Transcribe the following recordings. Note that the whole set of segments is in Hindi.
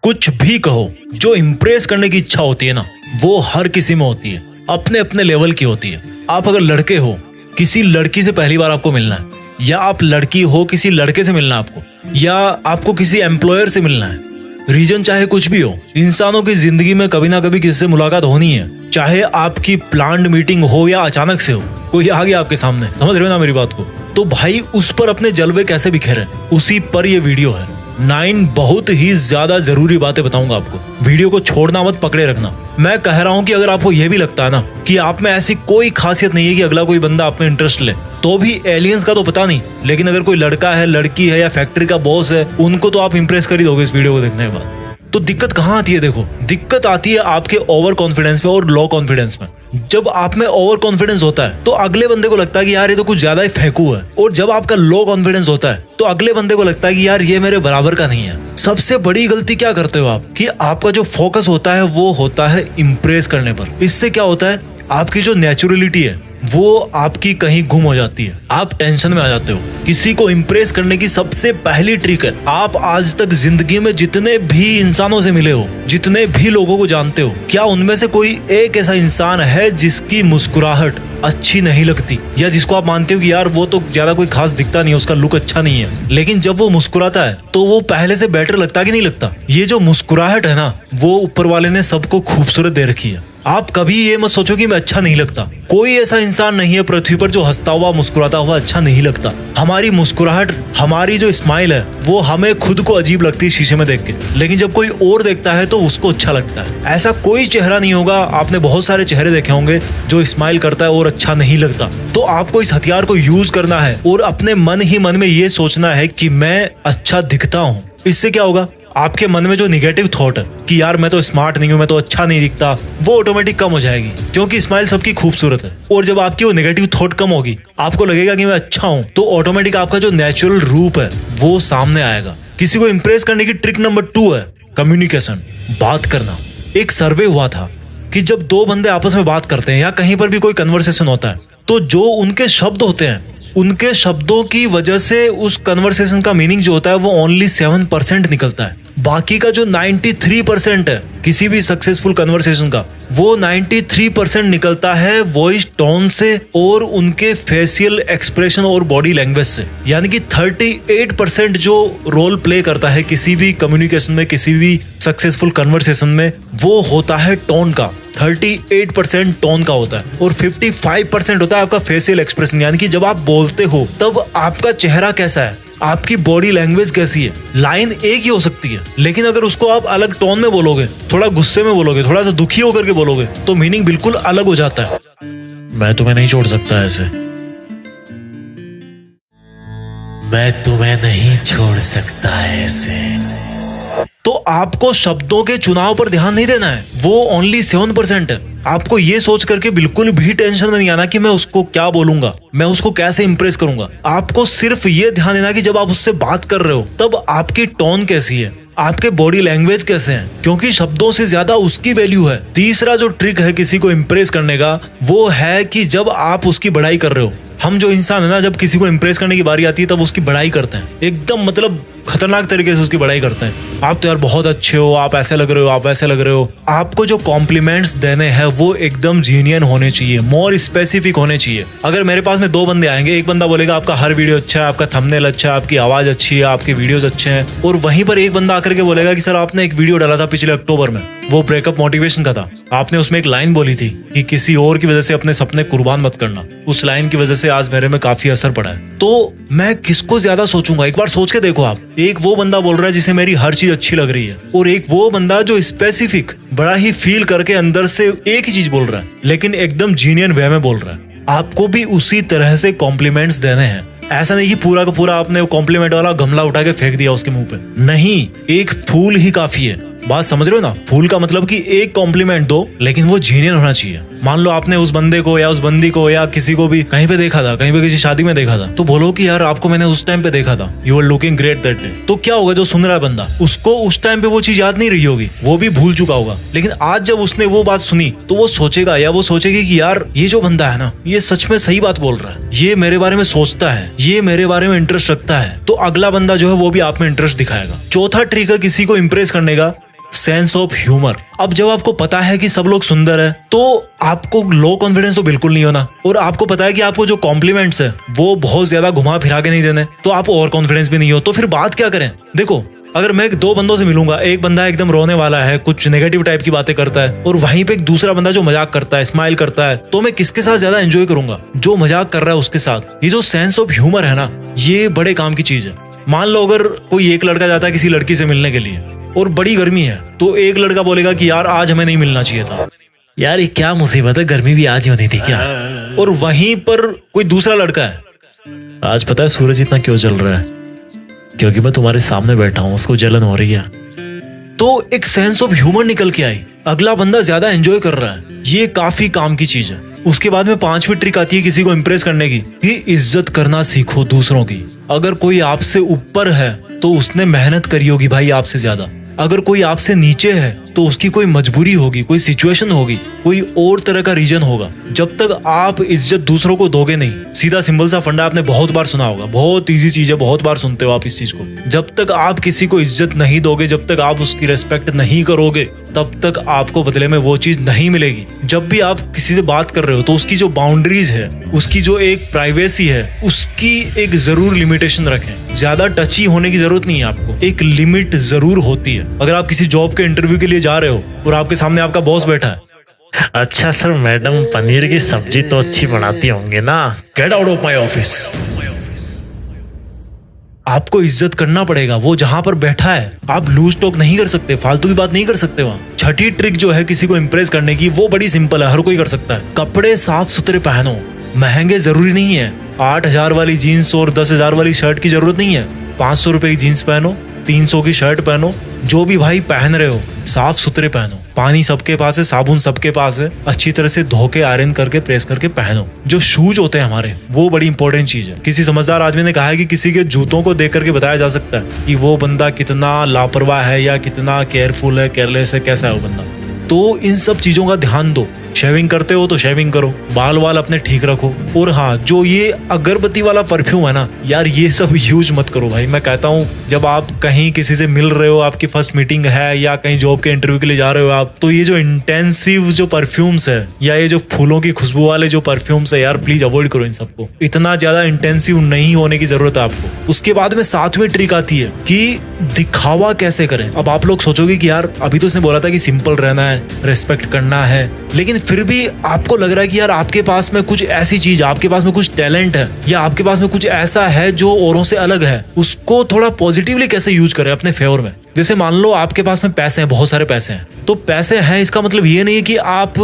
कुछ भी कहो, जो इम्प्रेस करने की इच्छा होती है ना, वो हर किसी में होती है, अपने अपने लेवल की होती है। आप अगर लड़के हो, किसी लड़की से पहली बार आपको मिलना है, या आप लड़की हो, किसी लड़के से मिलना है आपको, या आपको किसी एम्प्लॉयर से मिलना है, रीजन चाहे कुछ भी हो, इंसानों की जिंदगी में कभी ना कभी किसी से मुलाकात होनी है। चाहे आपकी प्लान्ड मीटिंग हो या अचानक से हो, कोई आ गया आपके सामने, समझ रहे हो ना मेरी बात को? तो भाई उस पर अपने जलवे कैसे बिखेरे, उसी पर ये वीडियो है। 9 बहुत ही ज्यादा जरूरी बातें बताऊंगा आपको। वीडियो को छोड़ना मत, पकड़े रखना। मैं कह रहा हूं कि अगर आपको यह भी लगता है ना कि आप में ऐसी कोई खासियत नहीं है कि अगला कोई बंदा आप में इंटरेस्ट ले, तो भी एलियंस का तो पता नहीं, लेकिन अगर कोई लड़का है, लड़की है या फैक्ट्री का बॉस है, उनको तो आप इंप्रेस कर ही दोगे इस वीडियो को देखने के बाद। तो दिक्कत कहाँ आती है? देखो, दिक्कत आती है आपके ओवर कॉन्फिडेंस में और लो कॉन्फिडेंस में। जब आप में ओवर कॉन्फिडेंस होता है तो अगले बंदे को लगता है कि यार ये तो कुछ ज्यादा ही फेंकू है, और जब आपका लो कॉन्फिडेंस होता है तो अगले बंदे को लगता है कि यार ये मेरे बराबर का नहीं है। सबसे बड़ी गलती क्या करते हो आप कि आपका जो फोकस होता है वो होता है इम्प्रेस करने पर। इससे क्या होता है, आपकी जो नेचुरलिटी है वो आपकी कहीं गुम हो जाती है, आप टेंशन में आ जाते हो। किसी को इम्प्रेस करने की सबसे पहली ट्रिक है, आप आज तक जिंदगी में जितने भी इंसानों से मिले हो, जितने भी लोगों को जानते हो, क्या उनमें से कोई एक ऐसा इंसान है जिसकी मुस्कुराहट अच्छी नहीं लगती, या जिसको आप मानते हो कि यार वो तो ज्यादा कोई खास दिखता नहीं है, उसका लुक अच्छा नहीं है, लेकिन जब वो मुस्कुराता है तो वो पहले से बेटर लगता कि नहीं लगता? ये जो मुस्कुराहट है ना, वो ऊपर वाले ने सबको खूबसूरत दे रखी है। आप कभी ये मत सोचो कि मैं अच्छा नहीं लगता। कोई ऐसा इंसान नहीं है पृथ्वी पर जो हंसता हुआ, मुस्कुराता हुआ अच्छा नहीं लगता। हमारी मुस्कुराहट, हमारी जो स्माइल है, वो हमें खुद को अजीब लगती है शीशे में देख के, लेकिन जब कोई और देखता है तो उसको अच्छा लगता है। ऐसा कोई चेहरा नहीं होगा, आपने बहुत सारे चेहरे देखे होंगे जो स्माइल करता है और अच्छा नहीं लगता। तो आपको इस हथियार को यूज करना है और अपने मन ही मन में ये सोचना है कि मैं अच्छा दिखता हूँ। इससे क्या होगा, आपके मन में जो निगेटिव थॉट है कि यार मैं तो स्मार्ट नहीं हूं, मैं तो अच्छा नहीं दिखता, वो ऑटोमेटिक कम हो जाएगी, क्योंकि स्माइल सबकी खूबसूरत है। और जब आपकी वो निगेटिव थॉट कम होगी, आपको लगेगा कि मैं अच्छा हूं, तो ऑटोमेटिक आपका जो नेचुरल रूप है वो सामने आएगा। किसी को इंप्रेस करने की ट्रिक नंबर 2 है कम्युनिकेशन, बात करना। एक सर्वे हुआ था कि जब दो बंदे आपस में बात करते हैं या कहीं पर भी कोई कन्वर्सेशन होता है, तो जो उनके शब्द होते हैं, उनके शब्दों की वजह से उस कन्वर्सेशन का मीनिंग जो होता है वो ओनली 7% निकलता है। बाकी का जो 93% है किसी भी सक्सेसफुल कन्वर्सेशन का, वो 93% निकलता है वॉइस टोन से और उनके फेशियल एक्सप्रेशन और बॉडी लैंग्वेज से। यानी कि 38% जो रोल प्ले करता है किसी भी कम्युनिकेशन में, किसी भी सक्सेसफुल कन्वर्सेशन में, वो होता है टोन का। 38% टोन का होता है और 55% होता है आपका फेशियल एक्सप्रेशन। यानी कि जब आप बोलते हो तब आपका चेहरा कैसा है, आपकी बॉडी लैंग्वेज कैसी है। लाइन एक ही हो सकती है, लेकिन अगर उसको आप अलग टोन में बोलोगे, थोड़ा गुस्से में बोलोगे, थोड़ा सा दुखी होकर के बोलोगे, तो मीनिंग बिल्कुल अलग हो जाता है। मैं तुम्हें नहीं छोड़ सकता ऐसे, मैं तुम्हें नहीं छोड़ सकता ऐसे। तो आपको शब्दों के चुनाव पर ध्यान नहीं देना है, वो ओनली 7% है। आपको ये सोच करके बिल्कुल भी टेंशन में नहीं आना कि मैं उसको क्या बोलूंगा, मैं उसको कैसे इंप्रेस करूंगा। आपको सिर्फ ये ध्यान देना कि जब आप उससे बात कर रहे हो तब आपकी टोन कैसी है, आपके बॉडी लैंग्वेज कैसे हैं, क्योंकि शब्दों से ज्यादा उसकी वैल्यू है। तीसरा जो ट्रिक है किसी को इंप्रेस करने का, वो है कि जब आप उसकी बड़ाई कर रहे हो, हम जो इंसान है ना, जब किसी को इंप्रेस करने की बारी आती है तब उसकी बड़ाई करते हैं, एकदम मतलब खतरनाक तरीके से उसकी बड़ाई करते हैं। आप तो यार बहुत अच्छे हो, आप ऐसे लग रहे हो, आप वैसे लग रहे हो। आपको जो कॉम्प्लीमेंट्स देने हैं वो एकदम जीनियन होने चाहिए, मोर स्पेसिफिक होने चाहिए। अगर मेरे पास में 2 बंदे आएंगे, एक बंदा बोलेगा आपका हर वीडियो अच्छा है, आपका थंबनेल अच्छा है, आपकी आवाज अच्छी है, आपके वीडियोस अच्छे हैं, और वहीं पर एक बंदा आकर के बोलेगा कि सर आपने एक वीडियो डाला था पिछले अक्टूबर में, वो ब्रेकअप मोटिवेशन का था, आपने उसमें एक लाइन बोली थी कि किसी और की वजह से अपने सपने कुर्बान मत करना। उस लाइन की वजह से आज मेरे में काफी असर पड़ा है। तो मैं किसको ज्यादा सोचूंगा? एक बार सोच के देखो आप। एक वो बंदा बोल रहा है जिसे मेरी हर चीज अच्छी लग रही है, और एक वो बंदा जो स्पेसिफिक बड़ा ही फील करके अंदर से एक ही चीज बोल रहा है, लेकिन एकदम जीनियन वे में बोल रहा है। आपको भी उसी तरह से कॉम्प्लीमेंट्स देने हैं। ऐसा नहीं कि पूरा का पूरा आपने कॉम्प्लीमेंट वाला गमला उठा के फेंक दिया उसके मुंह पे, नहीं, एक फूल ही काफी है। बात समझ रहे हो ना? फूल का मतलब कि एक कॉम्प्लीमेंट दो, लेकिन वो जेन्युइन होना चाहिए। मान लो आपने उस बंदे को या उस बंदी को या किसी को भी कहीं पे देखा था, कहीं पे किसी शादी में देखा था, तो बोलो कि यार आपको मैंने उस टाइम पे देखा था, you are looking great that day. तो क्या होगा, जो सुन रहा है बंदा, उसको उस टाइम पे वो चीज याद नहीं रही होगी, वो भी भूल चुका होगा, लेकिन आज जब उसने वो बात सुनी तो वो सोचेगा या वो सोचेगी कि यार ये जो बंदा है ना, ये सच में सही बात बोल रहा है, ये मेरे बारे में सोचता है, ये मेरे बारे में इंटरेस्ट रखता है। तो अगला बंदा जो है वो भी आप में इंटरेस्ट दिखाएगा। चौथा ट्रिक है किसी को इंप्रेस करने का, सेंस ऑफ ह्यूमर। अब जब आपको पता है कि सब लोग सुंदर है, तो आपको लो कॉन्फिडेंस तो बिल्कुल नहीं होना, और आपको पता है कि आपको जो कॉम्प्लीमेंट्स है वो बहुत ज्यादा घुमा फिरा के नहीं देने, तो आप ओवर कॉन्फिडेंस भी नहीं हो। तो फिर बात क्या करें? देखो, अगर मैं दो बंदों से मिलूंगा, एक बंदा एकदम रोने वाला है, कुछ नेगेटिव टाइप की बातें करता है, और वहीं पे एक दूसरा बंदा जो मजाक करता है, स्माइल करता है, तो मैं किसके साथ ज्यादा एंजॉय करूंगा? जो मजाक कर रहा है उसके साथ। ये जो सेंस ऑफ ह्यूमर है ना, ये बड़े काम की चीज है। मान लो अगर कोई एक लड़का जाता है किसी लड़की से मिलने के लिए और बड़ी गर्मी है, तो एक लड़का बोलेगा कि यार आज हमें नहीं मिलना चाहिए था, यार ये क्या मुसीबत है, गर्मी भी आज ही होनी थी क्या? और वहीं पर कोई दूसरा लड़का है, आज पता है सूरज इतना क्यों जल रहा है? क्योंकि मैं तुम्हारे सामने बैठा हूँ, उसको जलन हो रही है। तो एक सेंस ऑफ ह्यूमर निकल के आई, अगला बंदा ज्यादा एंजॉय कर रहा है, ये काफी काम की चीज है। उसके बाद में पांचवी ट्रिक आती है किसी को इंप्रेस करने की, कि इज्जत करना सीखो दूसरों की। अगर कोई आपसे ऊपर है तो उसने मेहनत करी होगी भाई आपसे ज्यादा। अगर कोई आपसे नीचे है तो उसकी कोई मजबूरी होगी, कोई सिचुएशन होगी, कोई और तरह का रीजन होगा। जब तक आप इज्जत दूसरों को दोगे नहीं, सीधा सिंपल सा फंडा आपने बहुत बार सुना होगा, बहुत इजी चीज है, बहुत बार सुनते हो आप इस चीज को। जब तक आप किसी को इज्जत नहीं दोगे, जब तक आप उसकी रेस्पेक्ट नहीं करोगे, तब तक आपको बदले में वो चीज नहीं मिलेगी। जब भी आप किसी से बात कर रहे हो तो उसकी जो बाउंड्रीज है, उसकी जो एक प्राइवेसी है, उसकी एक जरूर लिमिटेशन रखें। ज्यादा टची होने की जरूरत नहीं है आपको, एक लिमिट जरूर होती है। अगर आप किसी जॉब के इंटरव्यू के लिए जा रहे हो और आपके सामने आपका बॉस बैठा है, अच्छा सर, मैडम पनीर की सब्जी तो अच्छी बनाती होंगे ना? Get out of my office. आपको इज्जत करना पड़ेगा, वो जहां पर बैठा है। आप लूज टॉक नहीं कर सकते, फालतू की बात नहीं कर सकते वहां। छठी ट्रिक जो है किसी को इंप्रेस करने की, वो बड़ी सिंपल है, हर कोई कर सकता है। कपड़े साफ सुथरे पहनो। महंगे जरूरी नहीं है, 8,000 वाली जीन्स और 10,000 वाली शर्ट की जरूरत नहीं है। 500 रुपए की जीन्स पहनो, 300 की शर्ट पहनो, जो भी भाई पहन रहे हो साफ सुथरे पहनो। पानी सबके पास है, साबुन सबके पास है, अच्छी तरह से धो के आयरन करके प्रेस करके पहनो। जो शूज होते हैं हमारे, वो बड़ी इंपॉर्टेंट चीज है। किसी समझदार आदमी ने कहा है कि किसी के जूतों को देख करके बताया जा सकता है कि वो बंदा कितना लापरवाह है या कितना केयरफुल है, केयरलेस है, कैसा है वो बंदा। तो इन सब चीजों का ध्यान दो। शेविंग करते हो तो शेविंग करो, बाल वाल अपने ठीक रखो। और हाँ, जो ये अगरबत्ती वाला परफ्यूम है ना यार, ये सब यूज मत करो भाई। मैं कहता हूँ जब आप कहीं किसी से मिल रहे हो, आपकी फर्स्ट मीटिंग है या कहीं जॉब के इंटरव्यू के लिए जा रहे हो आप, तो ये जो इंटेंसिव जो परफ्यूम्स है या ये जो फूलों की खुशबू वाले जो परफ्यूम्स है यार, प्लीज अवॉइड करो इन सबको। इतना ज्यादा इंटेंसिव नहीं होने की जरूरत है आपको। उसके बाद में 7वीं ट्रिक आती है कि दिखावा कैसे करें। अब आप लोग सोचोगे कि यार अभी तो इसने बोला था कि सिंपल रहना है, रेस्पेक्ट करना है, लेकिन फिर भी आपको लग रहा है कि यार आपके पास में कुछ ऐसी चीज, आपके पास में कुछ टैलेंट है या आपके पास में कुछ ऐसा है जो औरों से अलग है, उसको थोड़ा पॉजिटिवली कैसे यूज करें अपने फेवर में। जैसे मान लो आपके पास में पैसे हैं, बहुत सारे पैसे हैं, तो पैसे हैं इसका मतलब ये नहीं है कि आप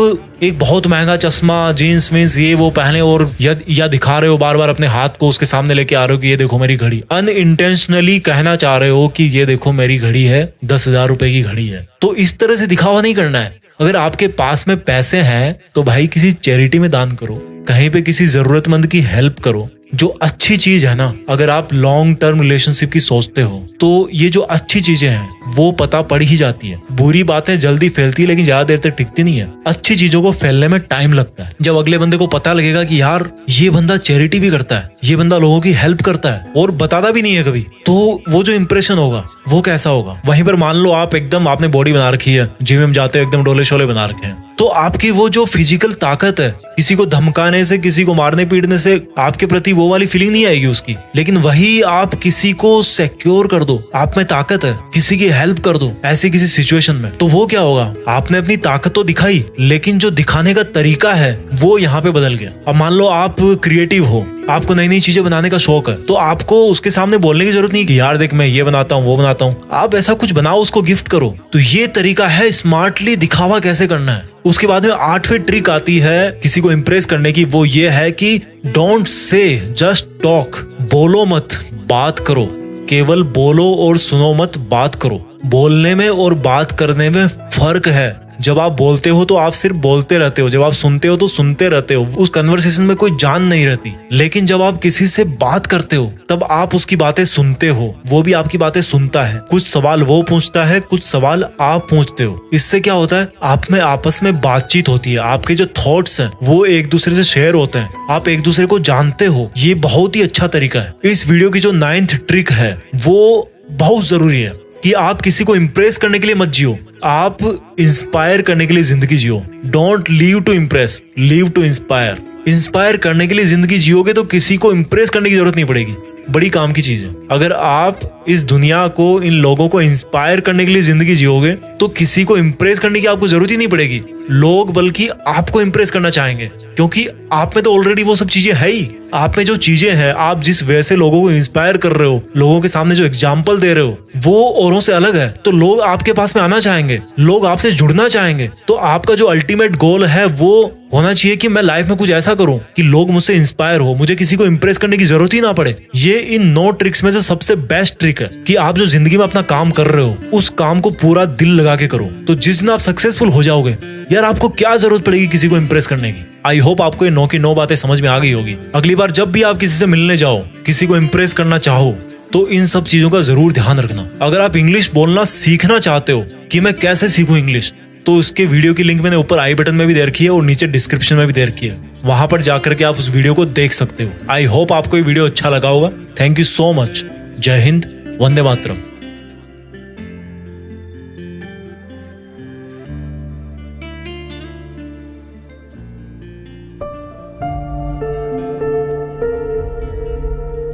एक बहुत महंगा चश्मा, जीन्स वीन्स ये वो पहने और या दिखा रहे हो बार बार अपने हाथ को उसके सामने लेके आ रहे हो कि ये देखो मेरी घड़ी। अनइंटेंशनली कहना चाह रहे हो कि ये देखो मेरी घड़ी है, 10,000 रुपए की घड़ी है। तो इस तरह से दिखावा नहीं करना है। अगर आपके पास में पैसे हैं तो भाई किसी चैरिटी में दान करो, कहीं पे किसी जरूरतमंद की हेल्प करो, जो अच्छी चीज है ना। अगर आप लॉन्ग टर्म रिलेशनशिप की सोचते हो तो ये जो अच्छी चीजें हैं वो पता पड़ ही जाती है। बुरी बातें जल्दी फैलती है लेकिन ज्यादा देर तक टिकती नहीं है। अच्छी चीजों को फैलने में टाइम लगता है। जब अगले बंदे को पता लगेगा कि यार ये बंदा चैरिटी भी करता है, ये बंदा लोगों की हेल्प करता है और बताता भी नहीं है कभी, तो वो जो इंप्रेशन होगा वो कैसा होगा। वहीं पर मान लो आप एकदम आपने बॉडी बना रखी है, जिम में जाते हो एकदम डोले शोले बना रखे हैं, तो आपकी वो जो फिजिकल ताकत है, किसी को धमकाने से, किसी को मारने पीटने से आपके प्रति वो वाली फीलिंग नहीं आएगी उसकी। लेकिन वही आप किसी को सिक्योर कर दो, आप में ताकत है, किसी की हेल्प कर दो ऐसी किसी सिचुएशन में, तो वो क्या होगा, आपने अपनी ताकत तो दिखाई लेकिन जो दिखाने का तरीका है वो यहाँ पे बदल गया। अब मान लो आप क्रिएटिव हो, आपको नई नई चीजें बनाने का शौक है, तो आपको उसके सामने बोलने की जरूरत नहीं कि यार देख मैं ये बनाता हूँ वो बनाता हूँ। आप ऐसा कुछ बनाओ, उसको गिफ्ट करो। तो ये तरीका है स्मार्टली दिखावा कैसे करना है। उसके बाद में 8वीं ट्रिक आती है किसी को इंप्रेस करने की, वो ये है कि डोंट से, जस्ट टॉक। बोलो मत, बात करो। केवल बोलो और सुनो मत, बात करो। बोलने में और बात करने में फर्क है। जब आप बोलते हो तो आप सिर्फ बोलते रहते हो, जब आप सुनते हो तो सुनते रहते हो, उस कन्वर्सेशन में कोई जान नहीं रहती। लेकिन जब आप किसी से बात करते हो तब आप उसकी बातें सुनते हो, वो भी आपकी बातें सुनता है। कुछ सवाल वो पूछता है, कुछ सवाल आप पूछते हो। इससे क्या होता है, आप में आपस में बातचीत होती है, आपके जो थॉट्स हैं वो एक दूसरे से शेयर होते हैं, आप एक दूसरे को जानते हो। ये बहुत ही अच्छा तरीका है। इस वीडियो की जो 9th ट्रिक है वो बहुत जरूरी है कि आप किसी को इम्प्रेस करने के लिए मत जियो, आप इंस्पायर करने के लिए जिंदगी जियो। Don't live to impress, live to inspire. Inspire करने के लिए जिंदगी जियोगे तो किसी को इम्प्रेस करने की जरूरत नहीं पड़ेगी। बड़ी काम की चीज है। अगर आप इस दुनिया को, इन लोगों को इंस्पायर करने के लिए जिंदगी जियोगे तो किसी को इम्प्रेस करने की आपको जरूरत ही नहीं पड़ेगी। लोग बल्कि आपको इम्प्रेस करना चाहेंगे, क्योंकि आप में तो ऑलरेडी वो सब चीजें है ही। आप में जो चीजें हैं, आप जिस वैसे लोगों को इंस्पायर कर रहे हो, लोगों के सामने जो एग्जाम्पल दे रहे हो, वो औरों से अलग है। तो लोग आपके पास में आना चाहेंगे, लोग आपसे जुड़ना चाहेंगे। तो आपका जो अल्टीमेट गोल है वो होना चाहिए कि मैं लाइफ में कुछ ऐसा करूं कि लोग मुझसे इंस्पायर हो, मुझे किसी को इंप्रेस करने की जरूरत ही ना पड़े। ये इन 9 ट्रिक्स में से सबसे बेस्ट ट्रिक है कि आप जो जिंदगी में अपना काम कर रहे हो उस काम को पूरा दिल लगा के करो। तो जिस दिन आप सक्सेसफुल हो जाओगे, यार आपको क्या जरूरत पड़ेगी किसी को इंप्रेस करने की। आई होप आपको ये 9 की 9 बातें समझ में आ गई होगी। अगली बार जब भी आप किसी से मिलने जाओ, किसी को इंप्रेस करना चाहो, तो इन सब चीजों का जरूर ध्यान रखना। अगर आप इंग्लिश बोलना सीखना चाहते हो कि मैं कैसे सीखूं इंग्लिश, तो उसके वीडियो की लिंक मैंने ऊपर आई बटन में भी दे रखी है और नीचे डिस्क्रिप्शन में भी दे रखी है। वहां पर जाकर के आप उस वीडियो को देख सकते हो। आई होप आपको ये वीडियो अच्छा लगा होगा। Thank you so much. जय हिंद, वंदे मातरम।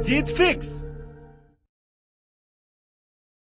जीत फिक्स।